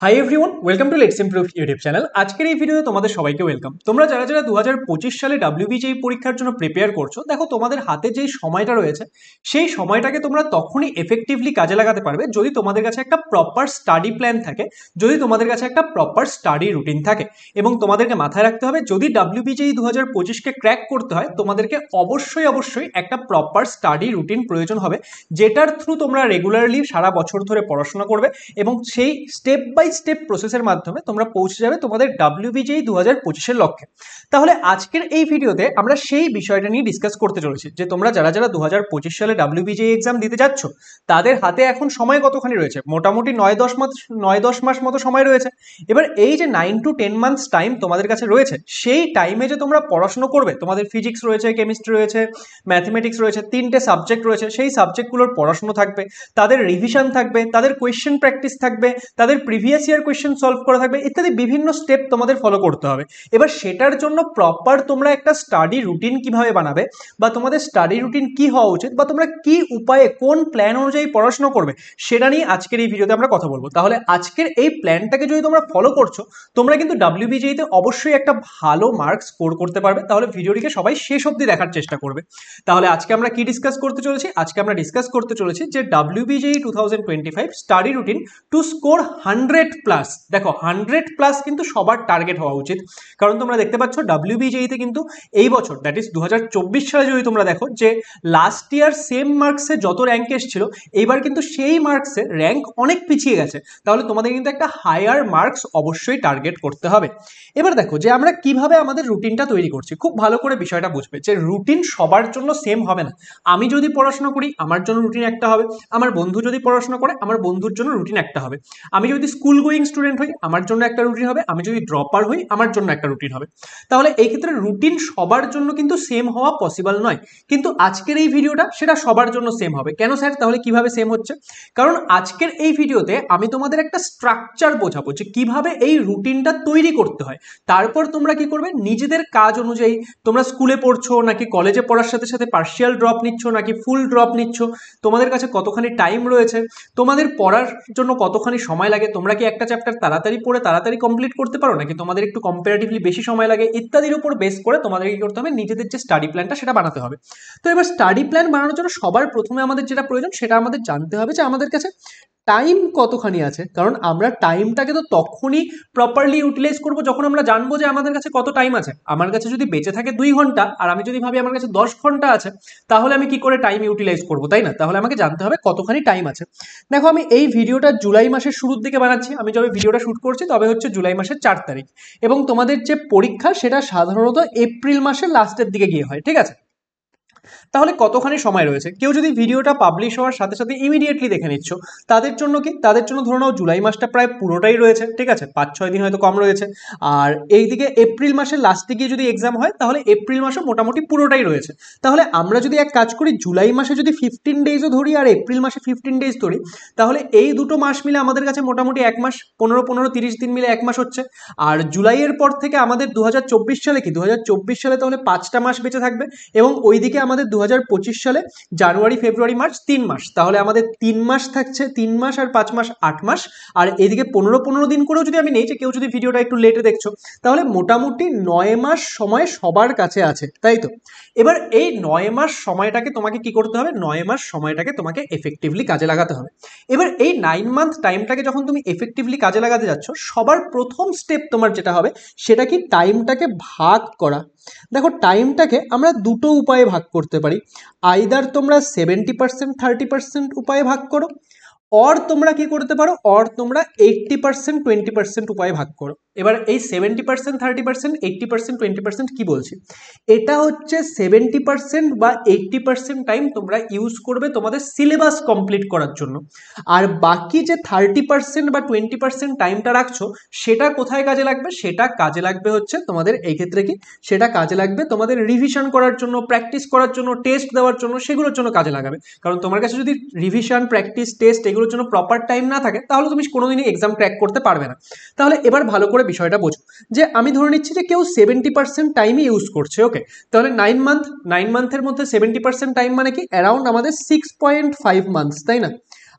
Hi everyone, welcome to let's improve YouTube channel. আজকের এই ভিডিওতে তোমাদের সবাইকে ওয়েলকাম। তোমরা যারা যারা 2025 সালে WBJEE পরীক্ষার জন্য প্রিপেয়ার করছো, দেখো তোমাদের হাতে যেই সময়টা রয়েছে সেই সময়টাকে তোমরা তখনই এফেক্টিভলি কাজে লাগাতে পারবে যদি তোমাদের কাছে একটা প্রপার স্টাডি প্ল্যান থাকে, যদি তোমাদের কাছে একটা প্রপার স্টাডি রুটিন থাকে। এবং তোমাদেরকে মাথায় রাখতে হবে, যদি WBJEE 2025কে ক্র্যাক করতে হয় তোমাদেরকে অবশ্যই একটা প্রপার স্টাডি রুটিন প্রয়োজন হবে, যেটার থ্রু তোমরা রেগুলারলি সারা বছর ধরে পড়াশোনা করবে এবং সেই স্টেপ বাই স্টেপ প্রসেসের মাধ্যমে তোমরা পৌঁছে যাবে তোমাদের WBJEE 2025-এর লক্ষ্যে। তাহলে আজকের এই ভিডিওতে আমরা সেই বিষয়টা নিয়ে ডিসকাস করতে চলেছি যে তোমরা যারা যারা 2025 সালে WBJEE এক্সাম দিতে যাচ্ছ তাদের হাতে এখন সময় কতখানি রয়েছে। মোটামুটি 9-10 মাস মতো সময় রয়েছে। এবার এই যে 9 to 10 মান্থস টাইম তোমাদের কাছে রয়েছে, সেই টাইমে যে তোমরা পড়াশোনা করবে, তোমাদের ফিজিক্স রয়েছে, কেমিস্ট্রি রয়েছে, ম্যাথমেটিক্স রয়েছে, 3টে সাবজেক্ট রয়েছে, সেই সাবজেক্টগুলোর পড়াশোনা থাকবে, তাদের রিভিশন থাকবে, তাদের কোয়েশ্চেন প্র্যাকটিস থাকবে, তাদের প্রিভিয়াস ইয়ার কোয়েশ্চেন সলভ করা থাকবে, ইত্যাদি বিভিন্ন স্টেপ তোমাদের ফলো করতে হবে। এবার সেটার জন্য প্রপার তোমরা একটা স্টাডি রুটিন কিভাবে বানাবে, বা তোমাদের স্টাডি রুটিন কি হওয়া উচিত, বা তোমরা কি উপায়ে কোন প্ল্যান অনুযায়ী পড়াশোনা করবে, সেটা নিয়ে আজকের এই ভিডিওতে আমরা কথা বলবো। তাহলে আজকের এই প্ল্যানটাকে যদি তোমরা ফলো করছো, তোমরা কিন্তু WBJEE-তে অবশ্যই একটা ভালো মার্কস স্কোর করতে পারবে। তাহলে ভিডিওটিকে সবাই শেষ অবধি দেখার চেষ্টা করবে। তাহলে আজকে আমরা কি ডিসকাস করতে চলেছি? আজকে আমরা ডিসকাস করতে চলেছি যে WBJEE 2025 study routine to score 100+। দেখো 100+ কিন্তু সবার টার্গেট হওয়া উচিত, কারণ তোমরা দেখতে পাচ্ছ WBJEE-তে কিন্তু এই বছর, দ্যাট ইজ 2024 সালে যদি তোমরা দেখো যে লাস্ট ইয়ার সেম মার্কসে যত র্যাঙ্ক এসেছিল, এইবার কিন্তু সেই মার্কসে র্যাঙ্ক অনেক পিছিয়ে গেছে। তাহলে তোমাদের কিন্তু একটা হায়ার মার্কস অবশ্যই টার্গেট করতে হবে। এবার দেখো যে আমরা কিভাবে আমাদের রুটিনটা তৈরি করছি, খুব ভালো করে বিষয়টা বুঝবে যে রুটিন সবার জন্য সেম হবে না। আমি যদি পড়াশোনা করি আমার জন্য রুটিন একটা হবে, আমার বন্ধু যদি পড়াশোনা করে আমার বন্ধুর জন্য রুটিন একটা হবে, আমি যদি স্কুল গোয়িং স্টুডেন্ট হই আমার জন্য একটা রুটিন হবে, আমি যদি ড্রপার হই আমার জন্য একটা রুটিন হবে। তাহলে এই ক্ষেত্রে রুটিন সবার জন্য কিন্তু সেম হওয়া পসিবল নয়, কিন্তু আজকের এই ভিডিওটা সেটা সবার জন্য সেম হবে। কেন স্যার? তাহলে কিভাবে সেম হচ্ছে? কারণ আজকের এই ভিডিওতে আমি তোমাদের একটা স্ট্রাকচার বোঝাবো যে কিভাবে এই রুটিনটা তৈরি করতে হয়। তারপর তোমরা কি করবে, নিজেদের কাজ অনুযায়ী, তোমরা স্কুলে পড়ছো নাকি কলেজে পড়ার সাথে সাথে পার্শিয়াল ড্রপ নিচ্ছ নাকি ফুল ড্রপ নিচ্ছ, তোমাদের কাছে কতখানি টাইম রয়েছে, তোমাদের পড়ার জন্য কতখানি সময় লাগে, তোমরা কি একটা চ্যাপ্টার তাড়াতাড়ি পড়ে তাড়াতাড়ি কমপ্লিট করতে পারো নাকি তোমাদের একটু কম্পারেটিভলি বেশি সময় লাগে, ইত্যাদির উপর বেস করে তোমাদের কি করতে হবে, নিজেদের যে স্টাডি প্ল্যানটা সেটা বানাতে হবে। তো এবার স্টাডি প্ল্যান বানানোর জন্য সবার প্রথমে আমাদের যেটা প্রয়োজন সেটা আমাদের জানতে হবে যে আমাদের কাছে টাইম কতখানি আছে। কারণ আমরা টাইমটাকে তো তখনই প্রপারলি ইউটিলাইজ করবো যখন আমরা জানবো যে আমাদের কাছে কত টাইম আছে। আমার কাছে যদি বেঁচে থাকে 2 ঘন্টা আর আমি যদি ভাবি আমার কাছে 10 ঘন্টা আছে, তাহলে আমি কি করে টাইম ইউটিলাইজ করবো, তাই না? তাহলে আমাকে জানতে হবে কতখানি টাইম আছে। দেখো আমি এই ভিডিওটা জুলাই মাসের শুরুর দিকে বানাচ্ছি, আমি যবে ভিডিওটা শুট করছি তবে হচ্ছে জুলাই মাসের 4 তারিখ, এবং তোমাদের যে পরীক্ষা সেটা সাধারণত এপ্রিল মাসের লাস্টের দিকে গিয়ে হয়, ঠিক আছে? তাহলে কতখানি সময় রয়েছে? কেউ যদি ভিডিওটা পাবলিশ হওয়ার সাথে সাথে ইমিডিয়েটলি দেখে নিচ্ছ, তাদের জন্য কি, তাদের জন্য ধরে নাও জুলাই মাসটা প্রায় পুরোটাই রয়েছে, ঠিক আছে, 5-6 দিন হয়তো কম রয়েছে। আর এইদিকে এপ্রিল মাসের লাস্টে গিয়ে যদি এক্সাম হয় তাহলে এপ্রিল মাসও মোটামুটি পুরোটাই রয়েছে। তাহলে আমরা যদি এক কাজ করি, জুলাই মাসে যদি 15 ডেজও ধরি আর এপ্রিল মাসে 15 ডেজ ধরি, তাহলে এই দুটো মাস মিলে আমাদের কাছে মোটামুটি 1 মাস, 15-30 দিন মিলে 1 মাস হচ্ছে। আর জুলাইয়ের পর থেকে আমাদের 2024 সালে কি, 2024 সালে তাহলে 5টা মাস বেঁচে থাকবে, এবং ওইদিকে আমাদের 2025 সালে জানুয়ারি ফেব্রুয়ারি মার্চ 3 মাস। তাহলে আমাদের 3 মাস থাকছে, 3 মাস আর 5 মাস 8 মাস। আর এদিকে 15 দিন করেও যদি আমি নেই, যে কেউ যদি ভিডিওটা একটু লেটে দেখছো, তাহলে মোটামুটি 9 মাস সময় সবার কাছে আছে, তাই তো? এবার এই 9 মাস সময়টাকে তোমাকে কি করতে হবে, 9 মাস সময়টাকে তোমাকে এফেক্টিভলি কাজে লাগাতে হবে। এবার এই 9 মান্থ টাইমটাকে যখন তুমি এফেক্টিভলি কাজে লাগাতে যাচ্ছ, সবার প্রথম স্টেপ তোমার যেটা হবে সেটা কি, টাইমটাকে ভাগ করা। দেখো টাইমটাকে আমরা দুটো উপায়ে ভাগ করতে পারি। আইদার তোমরা 70% 30% উপায়ে ভাগ করো, অর তোমরা কি করতে পারো, অর তোমরা 80% 20% উপায়ে ভাগ করো। এবার এই 70% 30% 80% 20% কি বলছি, এটা হচ্ছে 70% বা 80% টাইম তোমরা ইউজ করবে তোমাদের সিলেবাস কমপ্লিট করার জন্য, আর বাকি যে 30% বা 20% টাইমটা রাখছো সেটা কোথায় কাজে লাগবে, সেটা কাজে লাগবে হচ্ছে তোমাদের এই ক্ষেত্রে কি, সেটা কাজে লাগবে তোমাদের রিভিশন করার জন্য, প্র্যাকটিস করার জন্য, টেস্ট দেওয়ার জন্য, সেগুলোর জন্য কাজে লাগাবে। কারণ তোমার কাছে যদি রিভিশন, প্র্যাকটিস, টেস্ট এগুলোর জন্য প্রপার টাইম না থাকে, তাহলে তুমি কোনোদিনই এক্সাম ক্র্যাক করতে পারবে না। তাহলে এবার ভালো করে বিষয়টা বোঝো, যে আমি ধরে নিচ্ছি যে কেউ 70% টাইমই ইউজ করছে, ওকে? তাহলে 9 মান্থের মধ্যে 70% টাইম মানে কি, অ্যারাউন্ড আমাদের 6.5 মান্থস, তাই না?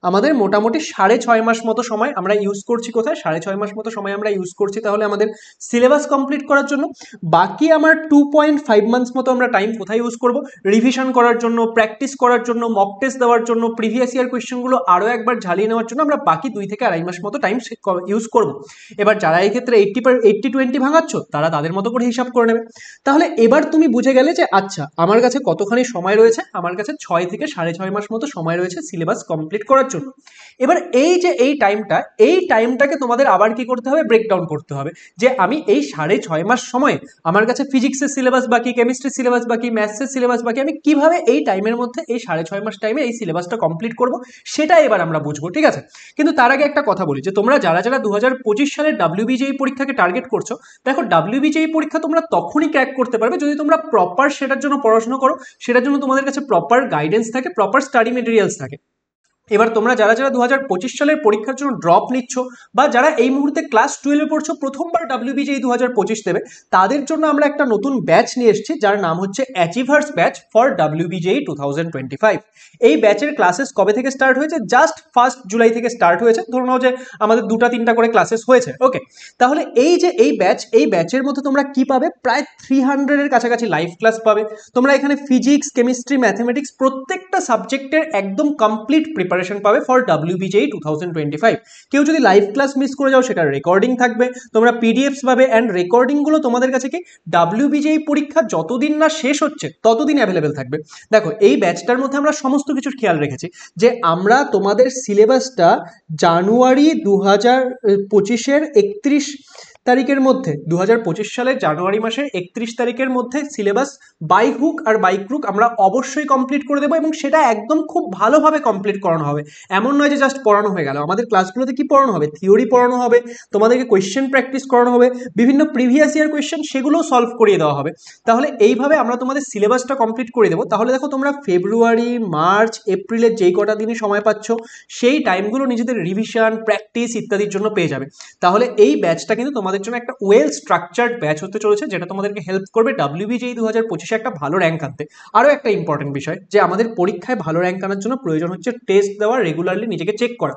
আমাদের মোটামুটি 6.5 মাস মতো সময় আমরা ইউজ করছি। কোথায়? 6.5 মাস মতো সময় আমরা ইউজ করছি তাহলে আমাদের সিলেবাস কমপ্লিট করার জন্য। বাকি আমার 2.5 মান্থস মতো আমরা টাইম কোথায় ইউজ করব? রিভিশন করার জন্য, প্র্যাকটিস করার জন্য, মক টেস্ট দেওয়ার জন্য, প্রিভিয়াস ইয়ার কোয়েশ্চেনগুলো আরও একবার ঝালিয়ে নেওয়ার জন্য আমরা বাকি 2 থেকে 2.5 মাস মতো টাইম ইউজ করব। এবার যারা এই ক্ষেত্রে 80-20 ভাঙাচ্ছ তারা তাদের মতো করে হিসাব করে নেবে। তাহলে এবার তুমি বুঝে গেলে যে আচ্ছা আমার কাছে কতখানি সময় রয়েছে, আমার কাছে 6 থেকে 6.5 মাস মতো সময় রয়েছে সিলেবাস কমপ্লিট করার জন্য। এবার এই যে এই টাইমটাকে তোমাদের আবার কি করতে হবে? ব্রেকডাউন করতে হবে যে আমি এই 6.5 মাস সময়ে আমার কাছে ফিজিক্সের সিলেবাস বাকি, কেমিস্ট্রির সিলেবাস বাকি, ম্যাথসের সিলেবাস বাকি, আমি কিভাবে এই টাইমের মধ্যে এই 6.5 মাস টাইমে এই সিলেবাসটা কমপ্লিট করব সেটা এবার আমরা বুঝবো, ঠিক আছে? কিন্তু তার আগে একটা কথা বলি যে তোমরা যারা 2025 সালের WBJEE পরীক্ষাকে টার্গেট করছো, দেখো WBJEE পরীক্ষা তোমরা তখনই ক্র্যাক করতে পারবে যদি তোমরা প্রপার সেটার জন্য পড়াশোনা করো, সেটার জন্য তোমাদের কাছে প্রপার গাইডেন্স থাকে, প্রপার স্টাডি মেটেরিয়ালস থাকে। এবার তোমরা যারা 2025 সালের পরীক্ষার জন্য ড্রপ নিচ্ছ বা যারা এই মুহূর্তে ক্লাস 12-এ পড়ছো, প্রথমবার WBJEE 2025 দেবে, তাদের জন্য আমরা একটা নতুন ব্যাচ নিয়ে এসেছি যার নাম হচ্ছে অ্যাচিভার্স ব্যাচ ফর WBJEE 2025। এই ব্যাচের ক্লাসেস কবে থেকে স্টার্ট হয়েছে? জাস্ট 1 জুলাই থেকে স্টার্ট হয়েছে। ধরে নাও যে আমাদের 2-3টা করে ক্লাসেস হয়েছে, ওকে? তাহলে এই যে এই ব্যাচের মধ্যে তোমরা কি পাবে? প্রায় 300-এর কাছাকাছি লাইভ ক্লাস পাবে। তোমরা এখানে ফিজিক্স, কেমিস্ট্রি, ম্যাথমেটিক্স প্রত্যেকটা সাবজেক্টের একদম কমপ্লিট প্রিপারেশন পাবে ফর WBJEE 2025। কেউ যদি লাইভ ক্লাস মিস করে যাও সেটার রেকর্ডিং থাকবে, তোমরা পিডিএফস পাবে, অ্যান্ড রেকর্ডিংগুলো তোমাদের কাছে কি WBJEE পরীক্ষা যতদিন না শেষ হচ্ছে ততদিন অ্যাভেলেবেল থাকবে। দেখো এই ব্যাচটার মধ্যে আমরা সমস্ত কিছুর খেয়াল রেখেছি যে আমরা তোমাদের সিলেবাসটা জানুয়ারি 2025-এর 31 তারিখের মধ্যে, 2025 সালের জানুয়ারি মাসের 31 তারিখের মধ্যে সিলেবাস বাই হুক আর বাই ক্রুক আমরা অবশ্যই কমপ্লিট করে দেবো, এবং সেটা একদম খুব ভালোভাবে কমপ্লিট করানো হবে। এমন নয় যে জাস্ট পড়ানো হয়ে গেল। আমাদের ক্লাসগুলোতে কি পড়ানো হবে? থিওরি পড়ানো হবে, তোমাদেরকে কোয়েশ্চেন প্র্যাকটিস করানো হবে, বিভিন্ন প্রিভিয়াস ইয়ার কোয়েশ্চেন সেগুলোও সলভ করিয়ে দেওয়া হবে। তাহলে এইভাবে আমরা তোমাদের সিলেবাসটা কমপ্লিট করে দেবো। তাহলে দেখো তোমরা ফেব্রুয়ারি, মার্চ, এপ্রিলের যেই কটা দিনই সময় পাচ্ছ সেই টাইমগুলো নিজেদের রিভিশন, প্র্যাকটিস ইত্যাদির জন্য পেয়ে যাবে। তাহলে এই ব্যাচটা কিন্তু তোমাদের জন্য একটা ওয়েল স্ট্রাকচার্ড ব্যাচ হতে চলেছে, যেটা তোমাদেরকে হেল্প করবে WBJEE 2025-এ একটা ভালো র্যাঙ্ক আনতে। আরও একটা ইম্পর্টেন্ট বিষয় যে আমাদের পরীক্ষায় ভালো র্যাঙ্ক আনার জন্য প্রয়োজন হচ্ছে টেস্ট দেওয়া, রেগুলারলি নিজেকে চেক করা।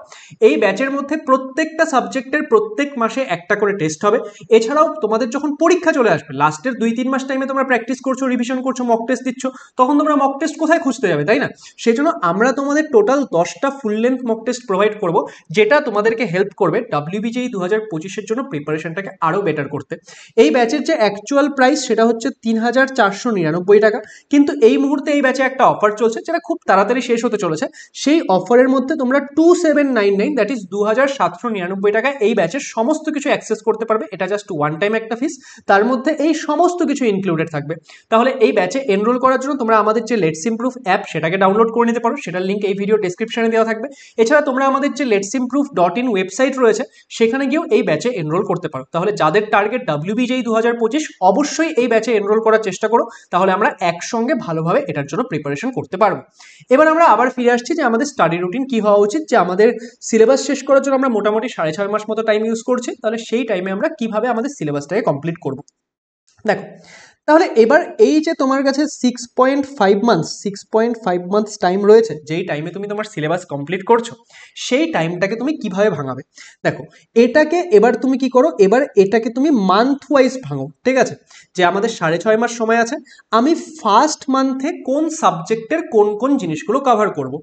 এই ব্যাচের মধ্যে প্রত্যেকটা সাবজেক্টের প্রত্যেক মাসে একটা করে টেস্ট হবে। এছাড়াও তোমাদের যখন পরীক্ষা চলে আসবে, লাস্টের 2-3 মাস টাইমে তোমরা প্র্যাকটিস করছো, রিভিশন করছো, মক টেস্ট দিচ্ছ, তখন তোমরা মক টেস্ট কোথায় খুঁজতে যাবে, তাই না? সেই জন্য আমরা তোমাদের টোটাল 10টা full length mock test provide করবো, যেটা তোমাদেরকে হেল্প করবে WBJEE 2025-এর জন্য প্রিপারেশনটাকে আরও বেটার করতে। এই ব্যাচের যে অ্যাকচুয়াল প্রাইস সেটা হচ্ছে 3,499 টাকা, কিন্তু এই মুহূর্তে এই ব্যাচে একটা অফার চলছে যেটা খুব তাড়াতাড়ি শেষ হতে চলেছে। সেই অফারের মধ্যে তোমরা 2799, দ্যাট ইজ 2,799 টাকায় এই ব্যাচের সমস্ত কিছু অ্যাক্সেস করতে পারবে। এটা জাস্ট ওয়ান টাইম একটা ফিস, তার মধ্যে এই সমস্ত কিছু ইনক্লুডেড থাকবে। তাহলে এই ব্যাচে এনরোল করার জন্য তোমরা আমাদের যে লেটস ইমপ্রুভ অ্যাপ সেটাকে ডাউনলোড করে নিতে পারো, সেটার লিঙ্ক এই ভিডিও ডেসক্রিপশনে দেওয়া থাকবে। এছাড়া তোমরা আমাদের যে letsimprove.in ওয়েবসাইট রয়েছে সেখানে গিয়েও এই ব্যাচে এনরোল করতে পারো। তাহলে যাদের টার্গেট WBJEE 2025 অবশ্যই এই ব্যাচে এনরোল করার চেষ্টা করো, তাহলে আমরা একসঙ্গে ভালোভাবে এটার জন্য প্রিপারেশন করতে পারবো। এবার আমরা আবার ফিরে আসছি যে আমাদের স্টাডি রুটিন কি হওয়া উচিত, যে আমাদের সিলেবাস শেষ করার জন্য আমরা মোটামুটি 6.5 মাস মতো টাইম ইউজ করছি, তাহলে সেই টাইমে আমরা কিভাবে আমাদের সিলেবাসটাকে কমপ্লিট করব। দেখো তাহলে এবার এই যে তোমার কাছে 6.5 মান্থস টাইম রয়েছে, যেই টাইমে তুমি তোমার সিলেবাস কমপ্লিট করছো, সেই টাইমটাকে তুমি কিভাবে ভাঙাবে? দেখো এটাকে এবার তুমি কি করো, এবার এটাকে তুমি মান্থ ওয়াইজ ভাঙো, ঠিক আছে? যে আমাদের 6.5 মাস সময় আছে, আমি ফার্স্ট মান্থে কোন সাবজেক্টের কোন কোন জিনিসগুলো কভার করব,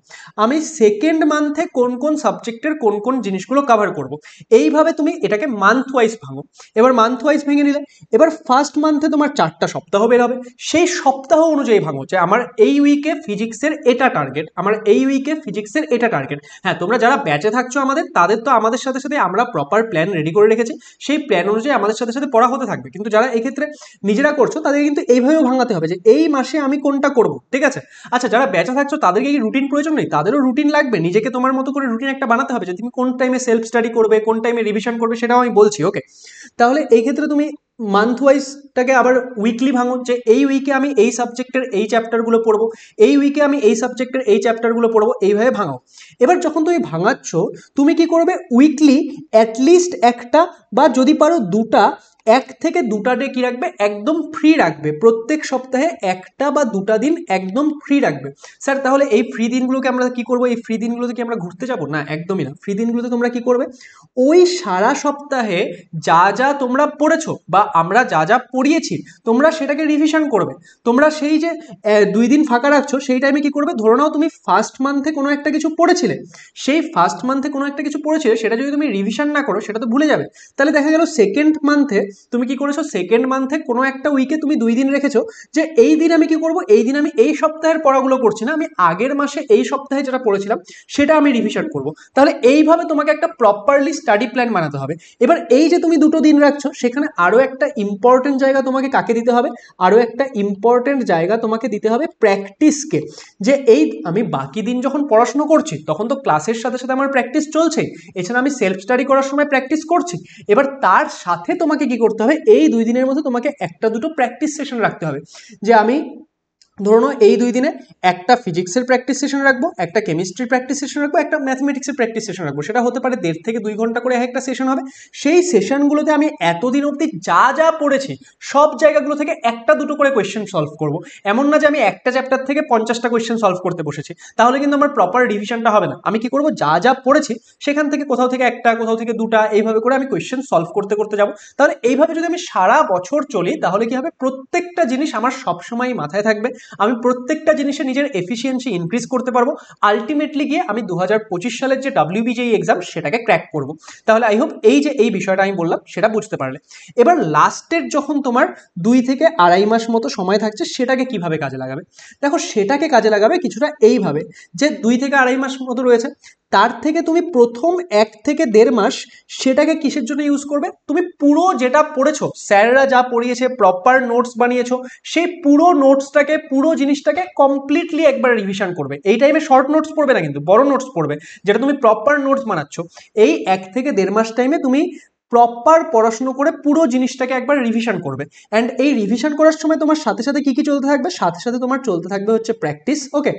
আমি সেকেন্ড মান্থে কোন কোন সাবজেক্টের কোন কোন জিনিসগুলো কভার করব, এইভাবে তুমি এটাকে মান্থ ওয়াইজ ভাঙো। এবার মান্থ ওয়াইজ ভেঙে নিলে, এবার ফার্স্ট মান্থে তোমার 4টা সপ্তাহ বের হবে, সেই সপ্তাহ অনুযায়ী ভাঙো যে আমার এই উইকে ফিজিক্সের এটা টার্গেট, আমার এই উইকে ফিজিক্সের এটা টার্গেট। হ্যাঁ, তোমরা যারা ব্যাচে থাকছো আমাদের, তাদের তো আমাদের সাথে সাথে আমরা প্রপার প্ল্যান রেডি করে রেখেছি, সেই প্ল্যান অনুযায়ী আমাদের সাথে সাথে পড়া হতে থাকবে। কিন্তু যারা এক্ষেত্রে নিজেরা করছো তাদের কিন্তু এইভাবেও ভাঙাতে হবে যে এই মাসে আমি কোনটা করব, ঠিক আছে? আচ্ছা, যারা ব্যাচে থাকছো তাদেরকে কি রুটিন প্রয়োজন নেই? তাদেরও রুটিন লাগবে, নিজেকে তোমার মতো করে রুটিন একটা বানাতে হবে যে তুমি কোন টাইমে সেলফ স্টাডি করবে, কোন টাইমে রিভিশন করবে, সেটাও আমি বলছি, ওকে? তাহলে এই ক্ষেত্রে তুমি মান্থ ওয়াইজটাকে আবার উইকলি ভাঙো, যে এই উইকে আমি এই সাবজেক্টের এই চ্যাপ্টারগুলো পড়বো, এই উইকে আমি এই সাবজেক্টের এই চ্যাপ্টারগুলো পড়বো, এইভাবে ভাঙাও। এবার যখন তুমি ভাঙাচ্ছ, তুমি কি করবে, উইকলি অ্যাটলিস্ট একটা বা যদি পারো 2টা এক থেকে দুটা ডে কি রাখবে, একদম ফ্রি রাখবে। প্রত্যেক সপ্তাহে একটা বা দুটা দিন একদম ফ্রি রাখবে। স্যার তাহলে এই ফ্রি দিনগুলোকে আমরা কি করবো, এই ফ্রি দিনগুলোতে কি আমরা ঘুরতে যাবো? না, একদমই না। ফ্রি দিনগুলোতে তোমরা কি করবে, ওই সারা সপ্তাহে যা যা তোমরা পড়েছো বা আমরা যা যা পড়িয়েছি তোমরা সেটাকে রিভিশন করবে। তোমরা সেই যে 2 দিন ফাঁকা রাখছো সেই টাইমে কি করবে, ধরে নাও তুমি ফার্স্ট মান্থে কোনো একটা কিছু পড়েছিলে, সেই ফার্স্ট মান্থে কোনো একটা কিছু পড়েছিলে সেটা যদি তুমি রিভিশন না করো সেটা তো ভুলে যাবে। তাহলে দেখা গেল সেকেন্ড মান্থে তুমি কি করেছো, সেকেন্ড মান্থে কোনো একটা উইকে তুমি 2 দিন রেখেছো যে এই দিন আমি কি করব, এই দিন আমি এই সপ্তাহের পড়াগুলো করছি না, আমি আগের মাসে এই সপ্তাহে যেটা পড়েছিলাম সেটা আমি রিভিশন করব। তাহলে এইভাবে তোমাকে একটা প্রপারলি স্টাডি প্ল্যান বানাতে হবে। এবার এই যে তুমি 2টো দিন রাখছো সেখানে আরো একটা ইম্পর্টেন্ট জায়গা তোমাকে কাকে দিতে হবে, আরো একটা ইম্পর্টেন্ট জায়গা তোমাকে দিতে হবে প্র্যাকটিসকে। যে এই আমি বাকি দিন যখন পড়াশোনা করছি তখন তো ক্লাসের সাথে সাথে আমার প্র্যাকটিস চলছে, এছাড়া আমি সেলফ স্টাডি করার সময় প্র্যাকটিস করছি। এবার তার সাথে তোমাকে কি করতে হবে, এই 2 দিনের মধ্যে তোমাকে একটা দুটো প্র্যাকটিস সেশন রাখতে হবে। যে আমি ধরো নাও এই 2 দিনে একটা ফিজিক্সের প্র্যাকটিস সেশন রাখবো, একটা কেমিস্ট্রির প্র্যাকটিস সেশন রাখবো, একটা ম্যাথমেটিক্সের প্র্যাকটিস সেশন রাখবো। সেটা হতে পারে 1.5 থেকে 2 ঘন্টা করে একটা সেশন হবে। সেই সেশনগুলোতে আমি এতদিন অবধি যা যা পড়েছি সব জায়গাগুলো থেকে একটা দুটো করে কোয়েশ্চেন সলভ করব। এমন না যে আমি একটা চ্যাপ্টার থেকে 50টা কোয়েশ্চেন সলভ করতে বসেছি, তাহলে কিন্তু আমার প্রপার রিভিশনটা হবে না। আমি কি করব, যা যা পড়েছি সেখান থেকে কোথাও থেকে একটা, কোথাও থেকে দুটা, এইভাবে করে আমি কোয়েশ্চেন সলভ করতে করতে যাব। তাহলে এইভাবে যদি আমি সারা বছর চলি তাহলে কি হবে, প্রত্যেকটা জিনিস আমার সবসময় মাথায় থাকবে, আমি প্রত্যেকটা জিনিসে নিজের এফিসিয়েন্সি ইনক্রিজ করতে পারবো। আলটিমেটলি গিয়ে আমি 2025 সালের যে WBJEE এক্সাম সেটাকে ক্র্যাক করব। তাহলে আই হোপ এই যে এই বিষয়টা আমি বললাম সেটা বুঝতে পারলে। এবার লাস্টের যখন তোমার 2 থেকে আড়াই মাস মতো সময় থাকছে সেটাকে কিভাবে কাজে লাগাবে, দেখো সেটাকে কাজে লাগাবে কিছুটা এইভাবে, যে 2 থেকে আড়াই মাস মতো রয়েছে, তার থেকে তুমি প্রথম 1 থেকে 1.5 মাস সেটাকে কিসের জন্য ইউজ করবে, তুমি পুরো যেটা পড়েছো, স্যাররা যা পড়িয়েছে, প্রপার নোটস বানিয়েছো, সেই পুরো নোটসটাকে, পুরো জিনিসটাকে কমপ্লিটলি একবার রিভিশন করবে। এই টাইমে শর্ট নোটস পড়বে না, কিন্তু বড় নোটস পড়বে, যেটা তুমি প্রপার নোটস বানাচ্ছ। এই 1 থেকে 1.5 মাস টাইমে তুমি প্রপার পড়াশুনো করে পুরো জিনিসটাকে একবার রিভিশন করবে। অ্যান্ড এই রিভিশন করার সময় তোমার সাথে সাথে কি কি চলতে থাকবে, সাথে সাথে তোমার চলতে থাকবে হচ্ছে প্র্যাকটিস। ওকে,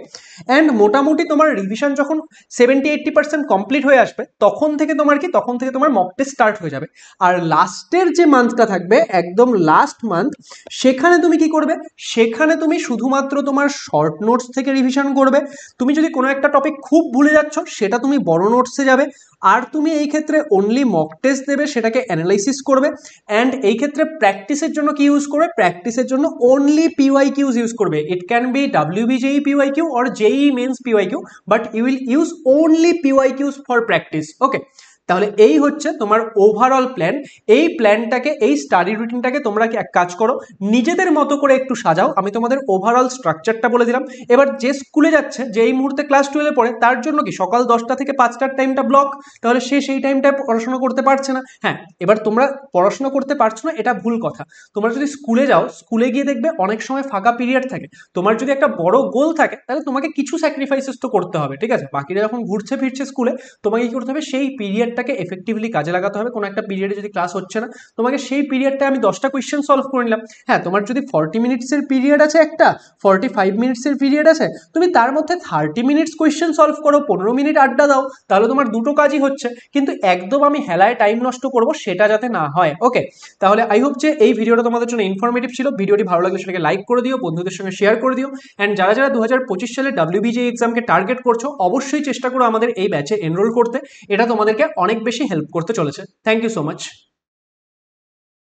অ্যান্ড মোটামুটি তোমার রিভিশন যখন 70-80% কমপ্লিট হয়ে আসবে তখন থেকে তোমার কি, তখন থেকে তোমার মক টেস্ট স্টার্ট হয়ে যাবে। আর লাস্টের যে মান্থটা থাকবে, একদম লাস্ট মান্থ, সেখানে তুমি কি করবে, সেখানে তুমি শুধুমাত্র তোমার শর্ট নোটস থেকে রিভিশন করবে। তুমি যদি কোনো একটা টপিক খুব ভুলে যাচ্ছ সেটা তুমি বড় নোটসে যাবে। আর তুমি এই ক্ষেত্রে অনলি মক টেস্ট দেবে, সেটাকে অ্যানালাইসিস করবে। অ্যান্ড এই ক্ষেত্রে প্র্যাকটিসের জন্য কি ইউজ করবে, প্র্যাকটিসের জন্য অনলি PYQs ইউজ করবে। It can be WBJEE PYQ or JEE Mains PYQ, but you will use only PYQs for practice. Okay, তাহলে এই হচ্ছে তোমার ওভারঅল প্ল্যান। এই প্ল্যানটাকে, এই স্টাডি রুটিনটাকে তোমরা এক কাজ করো, নিজেদের মতো করে একটু সাজাও। আমি তোমাদের ওভারঅল স্ট্রাকচারটা বলে দিলাম। এবার যে স্কুলে যাচ্ছে, যে এই মুহূর্তে ক্লাস 12-এ পড়ে, তার জন্য কি সকাল 10টা থেকে 5টার টাইমটা ব্লক, তাহলে সে সেই টাইমটায় পড়াশোনা করতে পারছে না। হ্যাঁ, এবার তোমরা পড়াশোনা করতে পারছো না এটা ভুল কথা। তোমরা যদি স্কুলে যাও, স্কুলে গিয়ে দেখবে অনেক সময় ফাঁকা পিরিয়ড থাকে। তোমার যদি একটা বড় গোল থাকে তাহলে তোমাকে কিছু স্যাক্রিফাইসেস তো করতে হবে, ঠিক আছে? বাকিরা যখন ঘুরছে ফিরছে স্কুলে, তোমাকে কি করতে হবে, সেই পিরিয়ডটাকে এফেক্টিভলি কাজে লাগাতে হবে। কোনো একটা পিরিয়ডে যদি ক্লাস হচ্ছে না, তোমাকে সেই পিরিয়ডটা আমি 10টা কোয়েশ্চেন সলভ করে নিলাম। হ্যাঁ, তোমার যদি 40 মিনিটসের পিরিয়ড আছে, একটা 45 মিনিটসের পিরিয়ড আছে, তুমি তার মধ্যে 30 মিনিটস কোয়েশ্চেন সলভ করো, 15 মিনিট আড্ডা দাও, তাহলে তোমার দুটো কাজই হচ্ছে। কিন্তু একদম আমি হেলায় টাইম নষ্ট করব সেটা যাতে না হয়। ওকে, তাহলে আই হোপ যে এই ভিডিওটা তোমাদের জন্য ইনফরমেটিভ ছিল। ভিডিওটি ভালো লাগলে সেটাকে লাইক করে দিও, বন্ধুদের সঙ্গে শেয়ার করে দিও। অ্যান্ড যারা যারা 2025 সালে WBJEE এক্সামকে টার্গেট করছো, অবশ্যই চেষ্টা করো আমাদের এই ব্যাচে এনরোল করতে। এটা তোমাদেরকে অনেক বেশি হেল্প করতে চলেছে। Thank you so much.